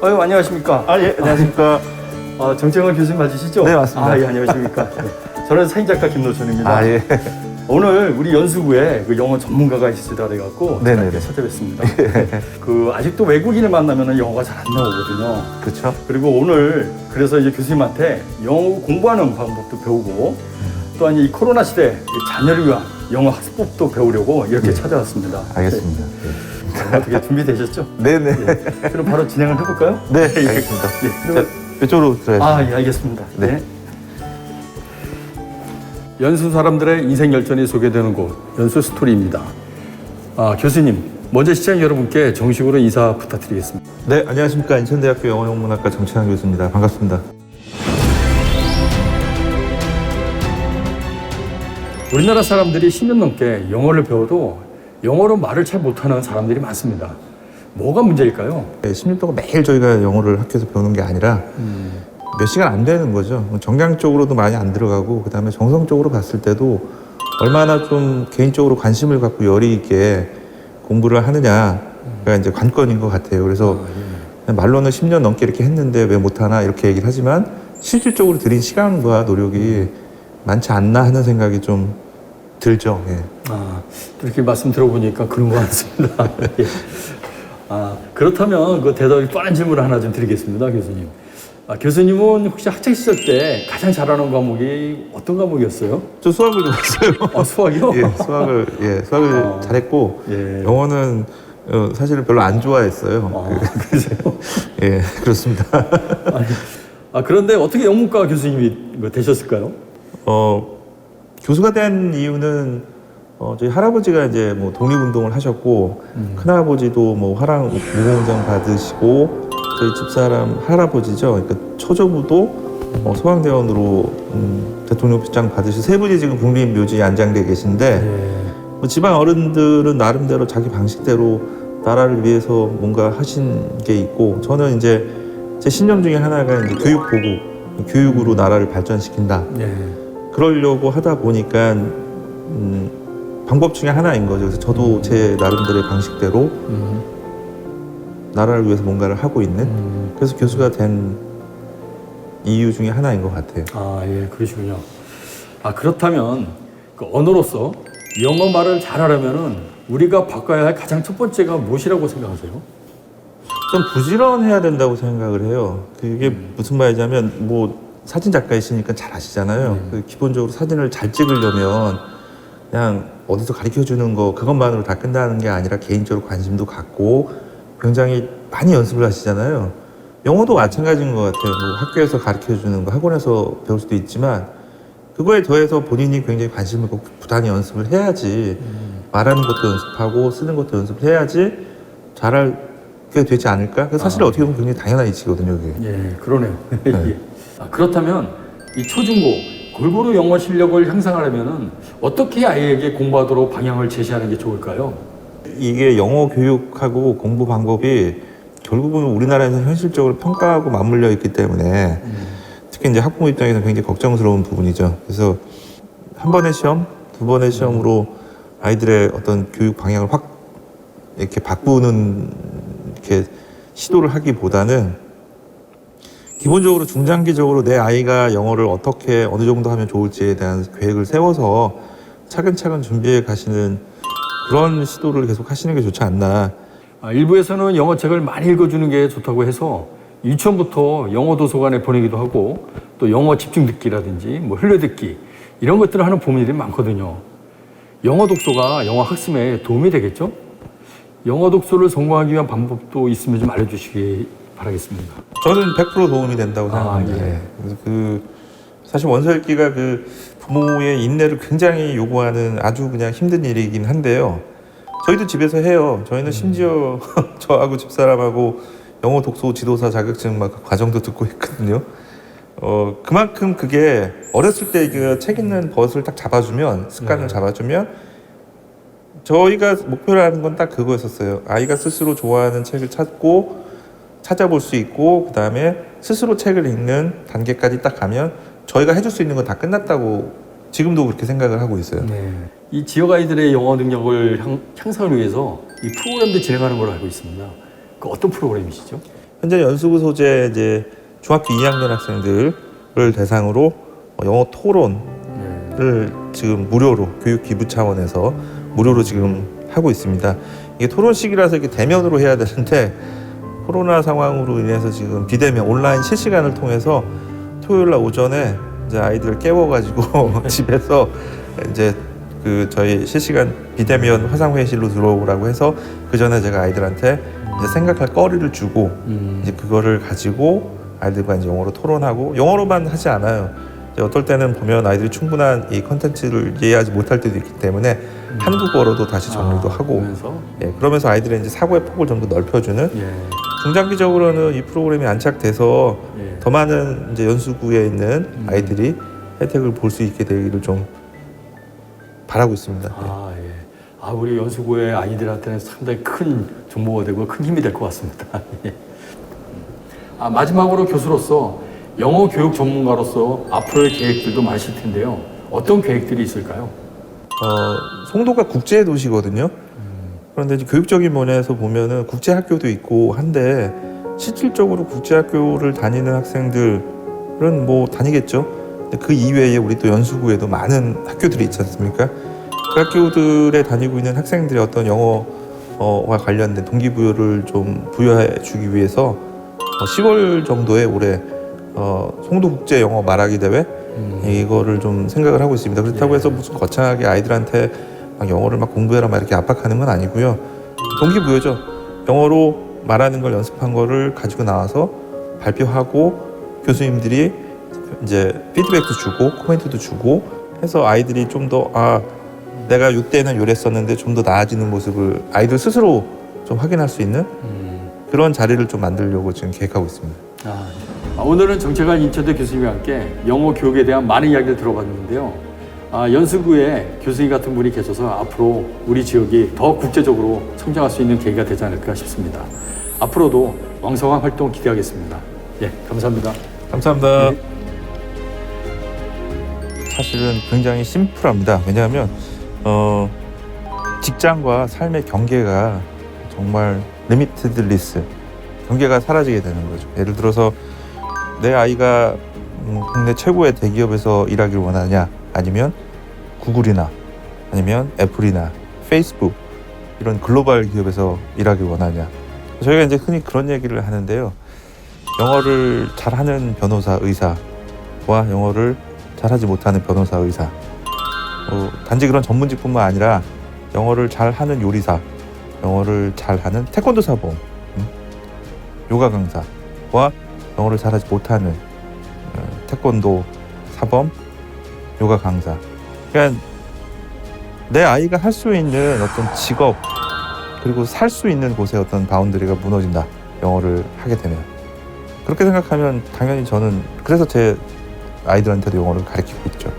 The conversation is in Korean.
안녕하십니까. 예, 안녕하십니까. 정채원 교수님 맞으시죠? 네, 맞습니다. 예, 안녕하십니까. 네. 저는 사진작가 김노천입니다. 예. 오늘 우리 연수구에 그 영어 전문가가 있으시다 그래갖고 네네네. 찾아뵙습니다. 그 아직도 외국인을 만나면 영어가 잘 안 나오거든요. 그렇죠. 그리고 오늘 그래서 이제 교수님한테 영어 공부하는 방법도 배우고 또한 이 코로나 시대 자녀를 위한 영어 학습법도 배우려고 이렇게 찾아왔습니다. 알겠습니다. 네. 어떻게 준비되셨죠? 네네. 예. 그럼 바로 진행을 해볼까요? 네, 알겠습니다. 예. 자, 이쪽으로 들어가겠습니다. 예, 알겠습니다. 네. 연수 사람들의 인생 열전이 소개되는 곳, 연수 스토리입니다. 교수님, 먼저 시청자 여러분께 정식으로 인사 부탁드리겠습니다. 네, 안녕하십니까. 인천대학교 영어영문학과 정채환 교수입니다. 반갑습니다. 우리나라 사람들이 10년 넘게 영어를 배워도 영어로 말을 잘 못하는 사람들이 많습니다. 뭐가 문제일까요? 10년 동안 매일 저희가 영어를 학교에서 배우는 게 아니라 몇 시간 안 되는 거죠. 정량적으로도 많이 안 들어가고 그다음에 정성적으로 봤을 때도 얼마나 좀 개인적으로 관심을 갖고 열의 있게 공부를 하느냐가 이제 관건인 것 같아요. 그래서 말로는 10년 넘게 이렇게 했는데 왜 못하나 이렇게 얘기를 하지만 실질적으로 들인 시간과 노력이 많지 않나 하는 생각이 좀 들죠. 예. 이렇게 말씀 들어보니까 그런 것 같습니다. 예. 그렇다면 그 대답이 뻔한 질문을 하나 좀 드리겠습니다, 교수님. 교수님은 혹시 학창 시절 때 가장 잘하는 과목이 어떤 과목이었어요? 저 수학을 좋아했어요. 수학이요? 수학을 잘했고 영어는 사실은 별로 안 좋아했어요. 그러세요? 예, 그렇습니다. 그런데 어떻게 영문과 교수님이 되셨을까요? 교수가 된 이유는 저희 할아버지가 이제 뭐 독립운동을 하셨고 큰아버지도 뭐 화랑 무공장 받으시고 저희 집사람 할아버지죠. 그러니까 처조부도 소방대원으로 대통령표창 받으신 세 분이 지금 국립묘지에 안장돼 계신데 뭐 집안 어른들은 나름대로 자기 방식대로 나라를 위해서 뭔가 하신 게 있고 저는 이제 제 신념 중에 하나가 이제 교육으로 나라를 발전시킨다. 그러려고 하다 보니까 방법 중에 하나인 거죠. 그래서 저도 제 나름대로의 방식대로 나라를 위해서 뭔가를 하고 있는 그래서 교수가 된 이유 중에 하나인 것 같아요. 예, 그러시군요. 그렇다면 그 언어로서 영어 말을 잘하려면은 우리가 바꿔야 할 가장 첫 번째가 무엇이라고 생각하세요? 좀 부지런해야 된다고 생각을 해요. 그게 무슨 말이냐면 뭐 사진 작가이시니까 잘 아시잖아요. 그 기본적으로 사진을 잘 찍으려면 그냥 어디서 가르쳐 주는 거 그것만으로 다 끝나는 게 아니라 개인적으로 관심도 갖고 굉장히 많이 연습을 하시잖아요. 영어도 마찬가지인 것 같아요. 뭐 학교에서 가르쳐 주는 거 학원에서 배울 수도 있지만 그거에 더해서 본인이 굉장히 관심을 갖고 부단히 연습을 해야지 말하는 것도 연습하고 쓰는 것도 연습을 해야지 잘하게 되지 않을까? 사실 어떻게 보면 굉장히 당연한 이치거든요. 그게. 예, 그러네요. 그렇다면 이 초중고 골고루 영어 실력을 향상하려면은 어떻게 아이에게 공부하도록 방향을 제시하는 게 좋을까요? 이게 영어 교육하고 공부 방법이 결국은 우리나라에서 현실적으로 평가하고 맞물려 있기 때문에 특히 이제 학부모 입장에서는 굉장히 걱정스러운 부분이죠. 그래서 한 번의 시험, 두 번의 시험으로 아이들의 어떤 교육 방향을 확 이렇게 바꾸는 이렇게 시도를 하기보다는 기본적으로 중장기적으로 내 아이가 영어를 어떻게 어느 정도 하면 좋을지에 대한 계획을 세워서 차근차근 준비해 가시는 그런 시도를 계속 하시는 게 좋지 않나. 일부에서는 영어책을 많이 읽어주는 게 좋다고 해서 유치원부터 영어 도서관에 보내기도 하고 또 영어 집중 듣기라든지 뭐 흘려듣기 이런 것들을 하는 부모님들이 많거든요. 영어 독서가 영어 학습에 도움이 되겠죠? 영어 독서를 성공하기 위한 방법도 있으면 좀 알려주시기 바라겠습니다. 저는 100% 도움이 된다고 생각합니다. 그래서 사실 원서 읽기가 부모의 인내를 굉장히 요구하는 아주 그냥 힘든 일이긴 한데요. 저희도 집에서 해요. 저희는 심지어 저하고 집사람하고 영어 독서 지도사 자격증 막 과정도 듣고 했거든요. 그만큼 그게 어렸을 때 그 책 읽는 버릇을 딱 잡아주면 습관을 잡아주면 저희가 목표로 하는 건 딱 그거였었어요. 아이가 스스로 좋아하는 책을 찾아볼 수 있고 그 다음에 스스로 책을 읽는 단계까지 딱 가면 저희가 해줄 수 있는 건 다 끝났다고 지금도 그렇게 생각을 하고 있어요. 이 지역 아이들의 영어 능력을 향상을 위해서 이 프로그램도 진행하는 걸로 알고 있습니다. 그 어떤 프로그램이시죠? 현재 연수구 소재 이제 중학교 2학년 학생들을 대상으로 영어 토론을 지금 무료로 교육 기부 차원에서 무료로 지금 하고 있습니다. 이게 토론식이라서 이렇게 대면으로 해야 되는데 코로나 상황으로 인해서 지금 비대면 온라인 실시간을 통해서 토요일 날 오전에 이제 아이들을 깨워가지고 집에서 이제 그 저희 실시간 비대면 화상회의실로 들어오라고 해서 그 전에 제가 아이들한테 이제 생각할 거리를 주고 이제 그거를 가지고 아이들과 이제 영어로 토론하고 영어로만 하지 않아요. 이제 어떨 때는 보면 아이들이 충분한 이 컨텐츠를 이해하지 못할 때도 있기 때문에 한국어로도 다시 정리도 하고 그러면서 아이들의 이제 사고의 폭을 좀 더 넓혀주는 중장기적으로는 이 프로그램이 안착돼서 더 많은 이제 연수구에 있는 아이들이 혜택을 볼 수 있게 되기를 좀 바라고 있습니다. 우리 연수구의 아이들한테는 상당히 큰 정보가 되고 큰 힘이 될 것 같습니다. 마지막으로 교수로서 영어 교육 전문가로서 앞으로의 계획들도 많으실 텐데요. 어떤 계획들이 있을까요? 송도가 국제 도시거든요. 그런데 이제 교육적인 면에서 보면은 국제 학교도 있고 한데 실질적으로 국제 학교를 다니는 학생들은 뭐 다니겠죠. 근데 그 이외에 우리 또 연수구에도 많은 학교들이 있지 않습니까? 그 학교들에 다니고 있는 학생들의 어떤 영어와 관련된 동기부여를 좀 부여해 주기 위해서 10월 정도에 올해 송도국제 영어 말하기 대회 이거를 좀 생각을 하고 있습니다. 그렇다고 해서 무슨 거창하게 아이들한테 막 영어를 막 공부해라 막 이렇게 압박하는 건 아니고요. 동기부여죠. 영어로 말하는 걸 연습한 거를 가지고 나와서 발표하고 교수님들이 이제 피드백도 주고 코멘트도 주고 해서 아이들이 좀 더 내가 6대는 요랬었는데 좀 더 나아지는 모습을 아이들 스스로 좀 확인할 수 있는 그런 자리를 좀 만들려고 지금 계획하고 있습니다. 오늘은 정채관 인천대 교수님과 함께 영어 교육에 대한 많은 이야기를 들어봤는데요. 연수구에 교수님 같은 분이 계셔서 앞으로 우리 지역이 더 국제적으로 성장할 수 있는 계기가 되지 않을까 싶습니다. 앞으로도 왕성한 활동 기대하겠습니다. 감사합니다. 감사합니다. 사실은 굉장히 심플합니다. 왜냐하면 직장과 삶의 경계가 정말 리미티드리스 경계가 사라지게 되는 거죠. 예를 들어서 내 아이가 국내 최고의 대기업에서 일하길 원하냐, 아니면 구글이나 아니면 애플이나 페이스북 이런 글로벌 기업에서 일하길 원하냐. 저희가 이제 흔히 그런 얘기를 하는데요. 영어를 잘하는 변호사, 의사와 영어를 잘하지 못하는 변호사, 의사. 단지 그런 전문직뿐만 아니라 영어를 잘하는 요리사, 영어를 잘하는 태권도 사범, 요가 강사와 영어를 잘하지 못하는 태권도 사범, 요가 강사. 그러니까 내 아이가 할 수 있는 어떤 직업 그리고 살 수 있는 곳의 어떤 바운더리가 무너진다. 영어를 하게 되면. 그렇게 생각하면 당연히 저는 그래서 제 아이들한테도 영어를 가르치고 있죠.